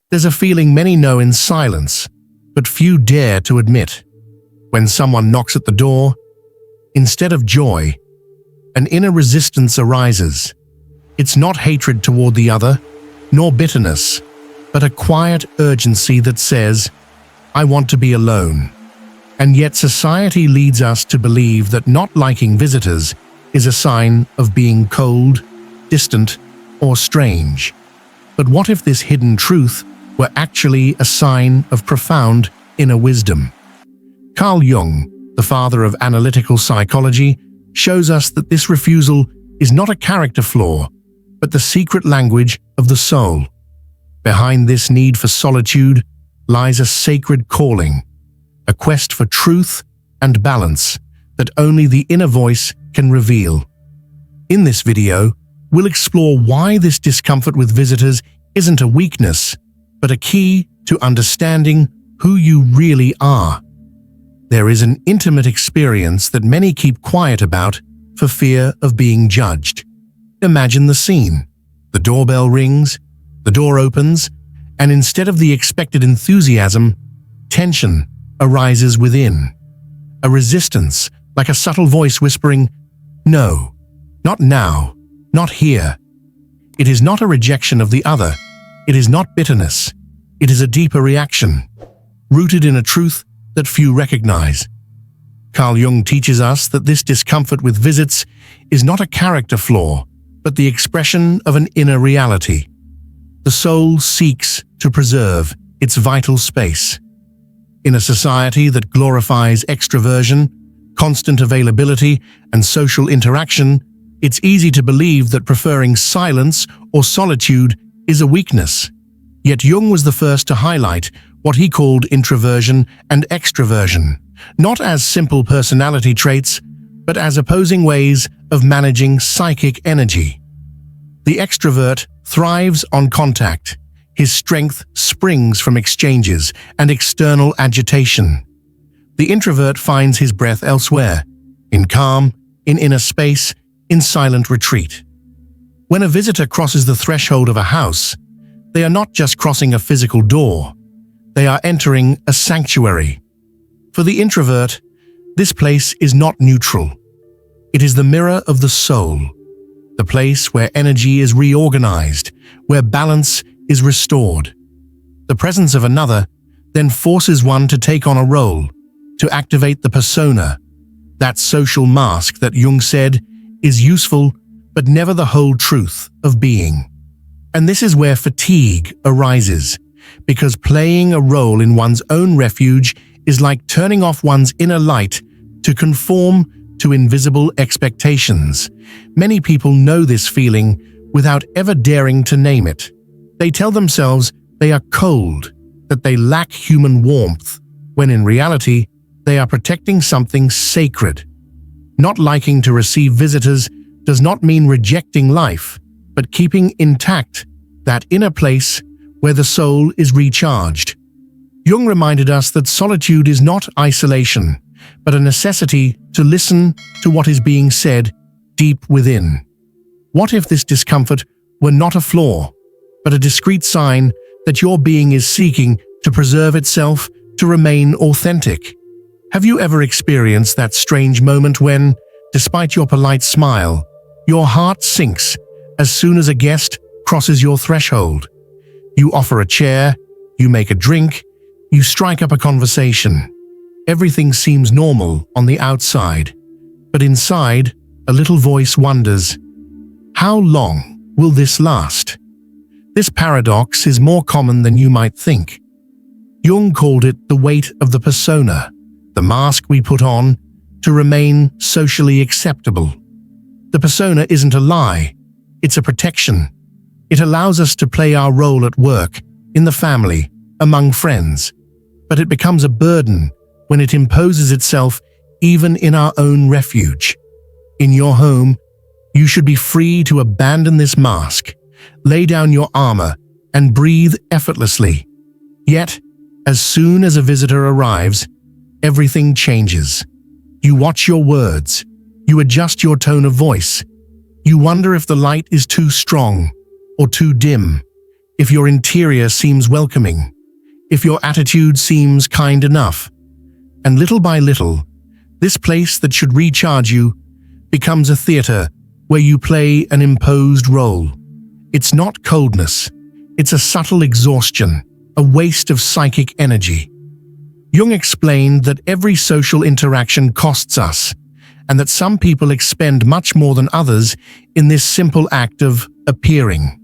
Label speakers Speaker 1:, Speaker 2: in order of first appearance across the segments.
Speaker 1: There's a feeling many know in silence, but few dare to admit. When someone knocks at the door, instead of joy, an inner resistance arises. It's not hatred toward the other, nor bitterness, but a quiet urgency that says, "I want to be alone." And yet society leads us to believe that not liking visitors is a sign of being cold, distant, or strange. But what if this hidden truth were actually a sign of profound inner wisdom? Carl Jung, the father of analytical psychology, shows us that this refusal is not a character flaw, but the secret language of the soul. Behind this need for solitude lies a sacred calling, a quest for truth and balance that only the inner voice can reveal. In this video, we'll explore why this discomfort with visitors isn't a weakness, but a key to understanding who you really are. There is an intimate experience that many keep quiet about for fear of being judged. Imagine the scene. The doorbell rings, the door opens, and instead of the expected enthusiasm, tension arises within. A resistance, like a subtle voice whispering, "No, not now, not here." It is not a rejection of the other. It is not bitterness. It is a deeper reaction, rooted in a truth that few recognize. Carl Jung teaches us that this discomfort with visits is not a character flaw, but the expression of an inner reality. The soul seeks to preserve its vital space. In a society that glorifies extroversion, constant availability, and social interaction, it's easy to believe that preferring silence or solitude is a weakness. Yet Jung was the first to highlight what he called introversion and extroversion, not as simple personality traits, but as opposing ways of managing psychic energy. The extrovert thrives on contact. His strength springs from exchanges and external agitation. The introvert finds his breath elsewhere, in calm, in inner space, in silent retreat. When a visitor crosses the threshold of a house, they are not just crossing a physical door, they are entering a sanctuary. For the introvert, this place is not neutral. It is the mirror of the soul, the place where energy is reorganized, where balance is restored. The presence of another then forces one to take on a role, to activate the persona, that social mask that Jung said is useful but never the whole truth of being. And this is where fatigue arises, because playing a role in one's own refuge is like turning off one's inner light to conform to invisible expectations. Many people know this feeling without ever daring to name it. They tell themselves they are cold, that they lack human warmth, when in reality, they are protecting something sacred. Not liking to receive visitors does not mean rejecting life, but keeping intact that inner place where the soul is recharged. Jung reminded us that solitude is not isolation, but a necessity to listen to what is being said deep within. What if this discomfort were not a flaw, but a discreet sign that your being is seeking to preserve itself, to remain authentic? Have you ever experienced that strange moment when, despite your polite smile, your heart sinks as soon as a guest crosses your threshold? You offer a chair, you make a drink, you strike up a conversation. Everything seems normal on the outside, but inside, a little voice wonders, how long will this last? This paradox is more common than you might think. Jung called it the weight of the persona, the mask we put on to remain socially acceptable. The persona isn't a lie, it's a protection. It allows us to play our role at work, in the family, among friends, but it becomes a burden when it imposes itself even in our own refuge. In your home, you should be free to abandon this mask, lay down your armor, and breathe effortlessly. Yet, as soon as a visitor arrives, everything changes. You watch your words, you adjust your tone of voice, you wonder if the light is too strong or too dim. if your interior seems welcoming, if your attitude seems kind enough. And little by little, this place that should recharge you becomes a theater where you play an imposed role. It's not coldness, it's a subtle exhaustion, a waste of psychic energy. Jung explained that every social interaction costs us, and that some people expend much more than others in this simple act of appearing.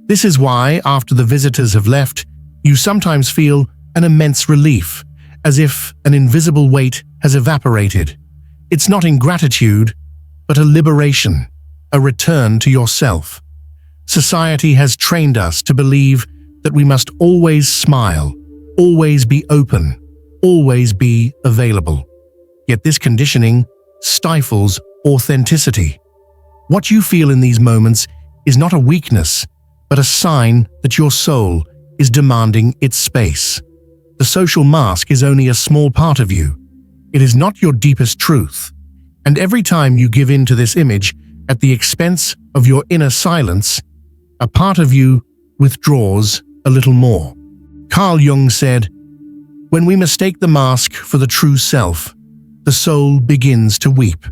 Speaker 1: This is why, after the visitors have left, you sometimes feel an immense relief, as if an invisible weight has evaporated. It's not ingratitude, but a liberation, a return to yourself. Society has trained us to believe that we must always smile, always be open, always be available. Yet this conditioning stifles authenticity. What you feel in these moments is not a weakness, but a sign that your soul is demanding its space. The social mask is only a small part of you. It is not your deepest truth. And every time you give in to this image at the expense of your inner silence, a part of you withdraws a little more. Carl Jung said, "When we mistake the mask for the true self, the soul begins to weep."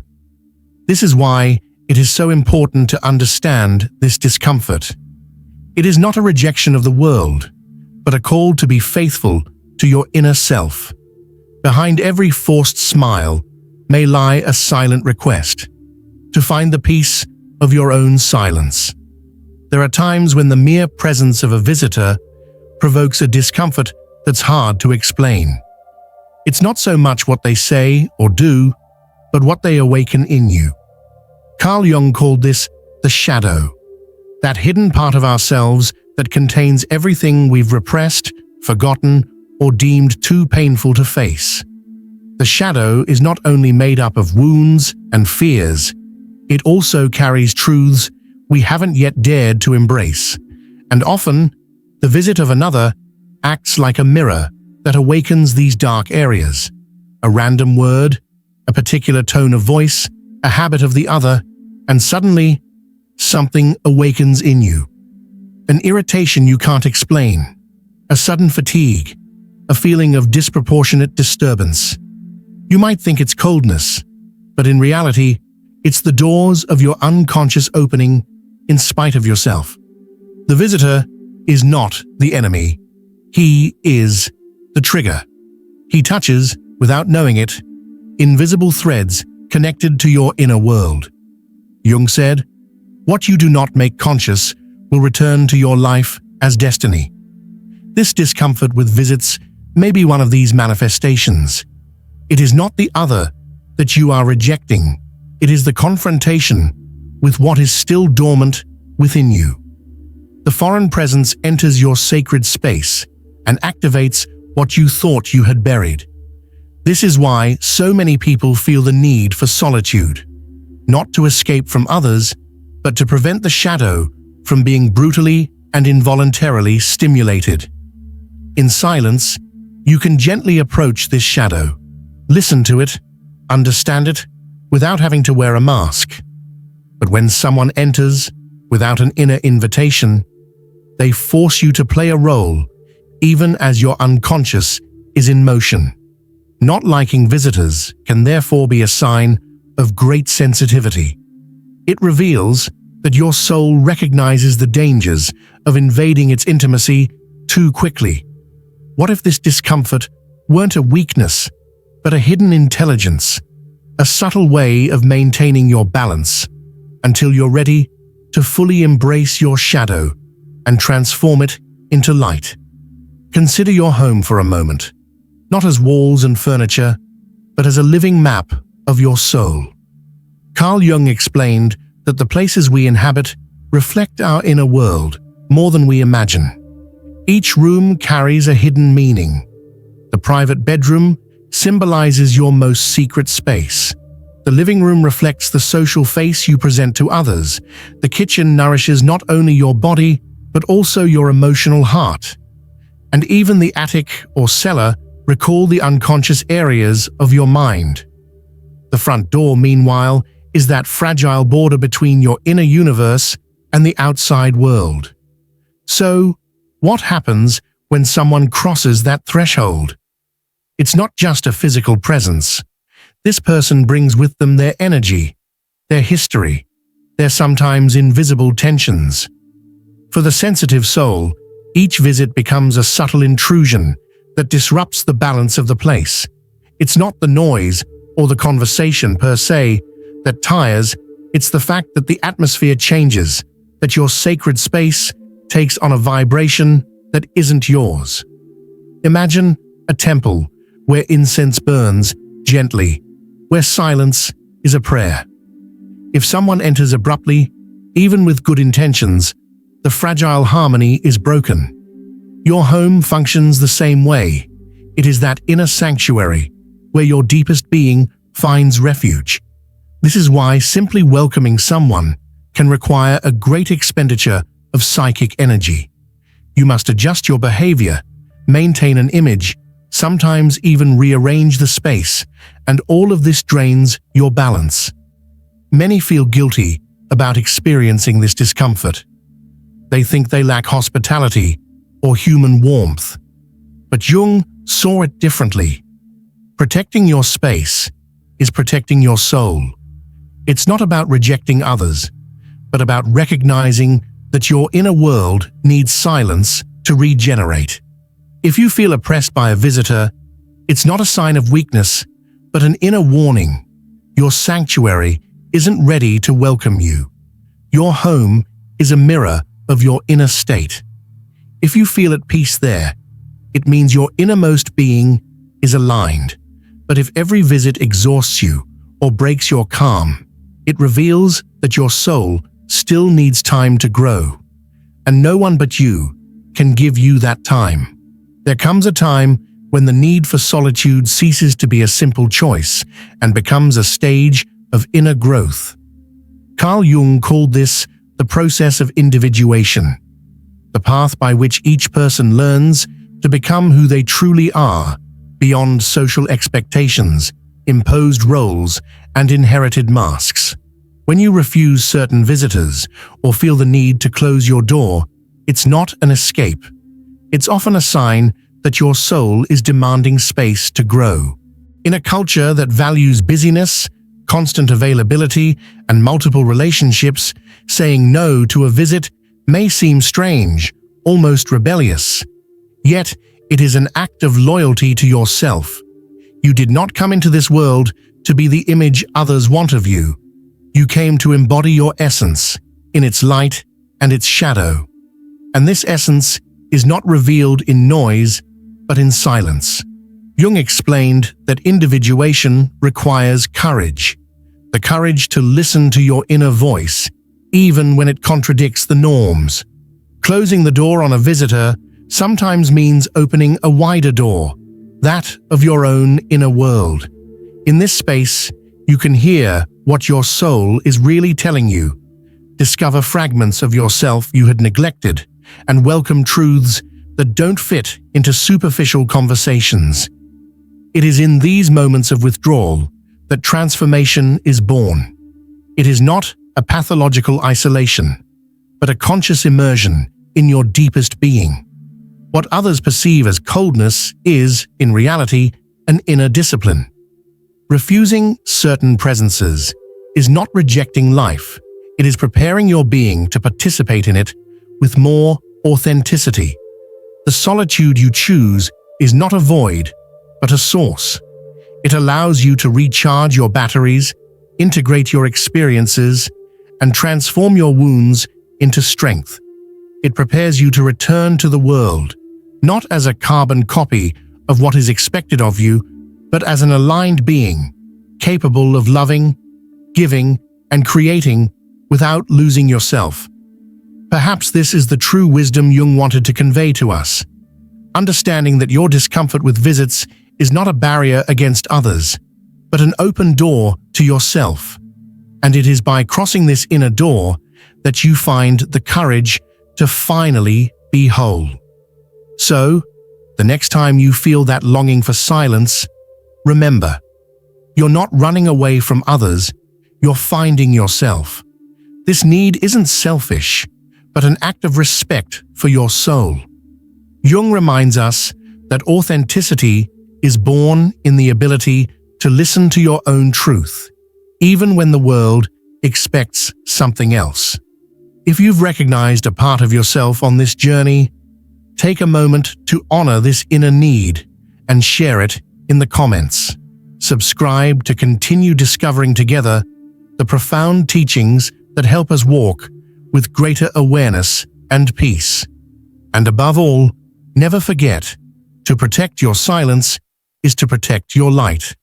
Speaker 1: This is why it is so important to understand this discomfort. It is not a rejection of the world, but a call to be faithful to your inner self. Behind every forced smile may lie a silent request to find the peace of your own silence. There are times when the mere presence of a visitor provokes a discomfort that's hard to explain. It's not so much what they say or do, but what they awaken in you. Carl Jung called this the shadow, that hidden part of ourselves that contains everything we've repressed, forgotten, or deemed too painful to face. The shadow is not only made up of wounds and fears, it also carries truths we haven't yet dared to embrace. And often, the visit of another acts like a mirror that awakens these dark areas. A random word, a particular tone of voice, a habit of the other, and suddenly, something awakens in you. An irritation you can't explain, a sudden fatigue, a feeling of disproportionate disturbance. You might think it's coldness, but in reality, it's the doors of your unconscious opening in spite of yourself. The visitor is not the enemy. He is the trigger. He touches, without knowing it, invisible threads connected to your inner world. Jung said, "What you do not make conscious will return to your life as destiny." This discomfort with visits may be one of these manifestations. It is not the other that you are rejecting. It is the confrontation with what is still dormant within you. The foreign presence enters your sacred space and activates what you thought you had buried. This is why so many people feel the need for solitude, not to escape from others, but to prevent the shadow from being brutally and involuntarily stimulated. In silence, you can gently approach this shadow, listen to it, understand it, without having to wear a mask. But when someone enters without an inner invitation, they force you to play a role, even as your unconscious is in motion. Not liking visitors can therefore be a sign of great sensitivity. It reveals that your soul recognizes the dangers of invading its intimacy too quickly. What if this discomfort weren't a weakness, but a hidden intelligence, a subtle way of maintaining your balance until you're ready to fully embrace your shadow and transform it into light? Consider your home for a moment, not as walls and furniture, but as a living map of your soul. Carl Jung explained that the places we inhabit reflect our inner world more than we imagine. Each room carries a hidden meaning. The private bedroom symbolizes your most secret space. The living room reflects the social face you present to others. The kitchen nourishes not only your body, but also your emotional heart. And even the attic or cellar recall the unconscious areas of your mind. The front door, meanwhile, is that fragile border between your inner universe and the outside world. So, What happens when someone crosses that threshold? It's not just a physical presence. This person brings with them their energy, their history, their sometimes invisible tensions. For the sensitive soul, each visit becomes a subtle intrusion that disrupts the balance of the place. It's not the noise or the conversation per se that tires, it's the fact that the atmosphere changes, that your sacred space takes on a vibration that isn't yours. Imagine a temple where incense burns gently, where silence is a prayer. If someone enters abruptly, even with good intentions, the fragile harmony is broken. Your home functions the same way. It is that inner sanctuary where your deepest being finds refuge. This is why simply welcoming someone can require a great expenditure of psychic energy. You must adjust your behavior, maintain an image, sometimes even rearrange the space, and all of this drains your balance. Many feel guilty about experiencing this discomfort. They think they lack hospitality or human warmth. But Jung saw it differently. Protecting your space is protecting your soul. It's not about rejecting others, but about recognizing that your inner world needs silence to regenerate. If you feel oppressed by a visitor, it's not a sign of weakness, but an inner warning. Your sanctuary isn't ready to welcome you. Your home is a mirror of your inner state. If you feel at peace there, it means your innermost being is aligned. But if every visit exhausts you or breaks your calm, it reveals that your soul still needs time to grow. And no one but you can give you that time. There comes a time when the need for solitude ceases to be a simple choice and becomes a stage of inner growth. Carl Jung called this the process of individuation, the path by which each person learns to become who they truly are, beyond social expectations, imposed roles, and inherited masks. When you refuse certain visitors or feel the need to close your door, it's not an escape. It's often a sign that your soul is demanding space to grow. In a culture that values busyness, constant availability, and multiple relationships, saying no to a visit may seem strange, almost rebellious. Yet, it is an act of loyalty to yourself. You did not come into this world to be the image others want of you. You came to embody your essence, in its light and its shadow. And this essence is not revealed in noise, but in silence. Jung explained that individuation requires courage, the courage to listen to your inner voice, even when it contradicts the norms. Closing the door on a visitor sometimes means opening a wider door, that of your own inner world. In this space, you can hear what your soul is really telling you, discover fragments of yourself you had neglected, and welcome truths that don't fit into superficial conversations. It is in these moments of withdrawal that transformation is born. It is not a pathological isolation, but a conscious immersion in your deepest being. What others perceive as coldness is, in reality, an inner discipline. Refusing certain presences is not rejecting life. It is preparing your being to participate in it with more authenticity. The solitude you choose is not a void, but a source. It allows you to recharge your batteries, integrate your experiences, and transform your wounds into strength. It prepares you to return to the world, not as a carbon copy of what is expected of you, but as an aligned being, capable of loving, giving, and creating without losing yourself. Perhaps this is the true wisdom Jung wanted to convey to us. Understanding that your discomfort with visits is not a barrier against others, but an open door to yourself. And it is by crossing this inner door that you find the courage to finally be whole. So, the next time you feel that longing for silence, remember, you're not running away from others, you're finding yourself. This need isn't selfish, but an act of respect for your soul. Jung reminds us that authenticity is born in the ability to listen to your own truth, even when the world expects something else. If you've recognized a part of yourself on this journey, take a moment to honor this inner need and share it in the comments. Subscribe to continue discovering together the profound teachings that help us walk with greater awareness and peace. And above all, never forget, to protect your silence is to protect your light.